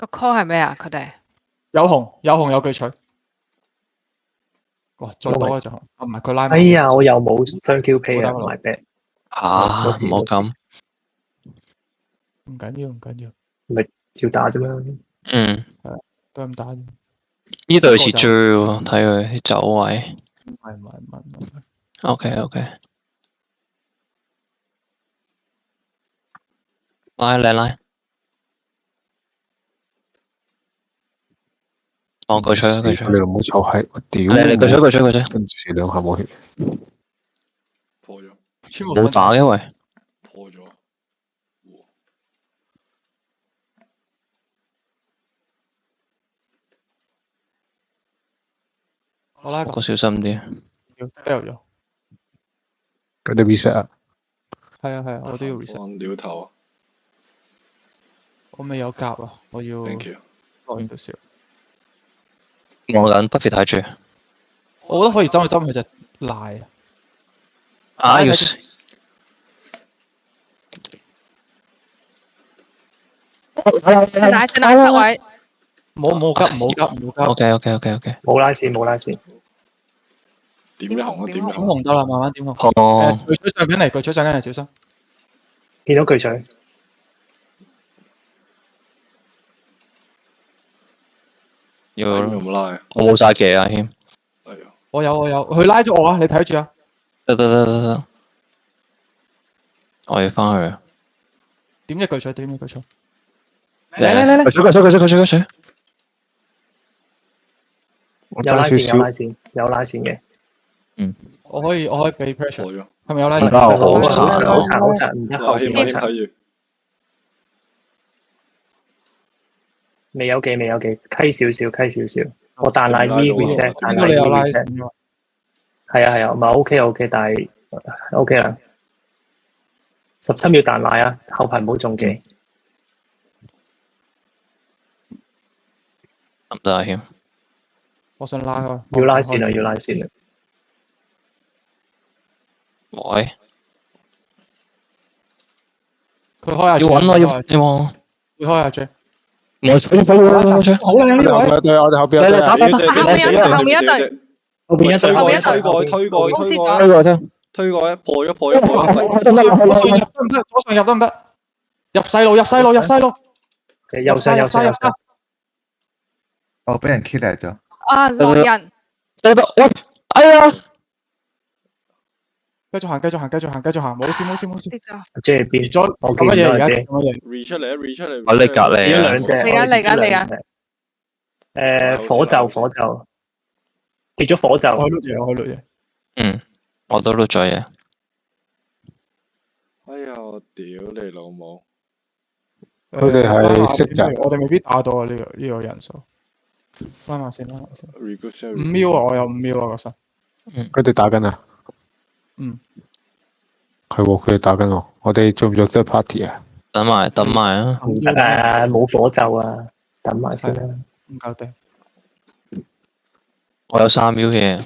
個 call 係咩啊？佢哋有紅有巨錘。哇！再多一隻紅，唔係佢拉埋。哎呀，我又冇雙 Q P 啊，my bad。唔好咁。唔緊要，唔緊要。咪照打啫嘛。係都係咁打啫。呢隊似追喎，睇佢啲走位。唔係。OK。拉。哦，巨錘。你老母臭閪！我屌！你巨錘。跟住兩下冇血。破咗。冇打嘅喂。破咗。我拉個小心啲。要 fail 咗。佢哋 reset 啊。係啊，我都要 reset。放料頭啊！我未有夾啊，我要 Thank you。落完少少。望緊不別睇住。我覺得可以針佢隻賴啊！要奶七位。冇急。OK。冇拉線。點紅？點紅得啦，慢慢點紅。巨錘上緊嚟，小心。見到巨錘。有冇拉？我冇晒技啊，謙。係啊。我有，佢拉咗我啊！你睇住啊。得。我要翻去。點隻巨錘？嚟！巨錘。有拉線嘅。我可以俾 pressure 咗。係咪有拉線？好殘，唔得後邊好殘。睇住。未有技，溪少少。我彈奶 E reset， 彈奶 E reset。係啊，唔係 OK， 但係 OK 啦。17秒彈奶啊，後排唔好中技。得唔得啊，謙？我想拉佢。要拉線啦。喂。佢開下。要揾我，要望。佢開下 J。好靚呢位。對，我哋後邊有隊。後面一隊。推過一破咗。左上入得唔得？入細路。右上。我俾人 kill 嚟咗。啊，落人。哎呀！繼續行，冇事。即係變咗，我見咗而家 re 出嚟。我你隔離啊！嚟緊。火咒。跌咗火咒。我碌嘢。我都碌咗嘢。哎呀！我屌你老母！佢哋係識㗎。我哋未必打到啊！呢個人數。拉埋先。5秒啊！我有5秒啊！個身。佢哋打緊啊！係喎，佢哋打緊喎。我哋做唔做 third party 啊？等埋啊！唔得啊！冇火咒啊！等埋先啦。唔夠定。我有3秒嘅。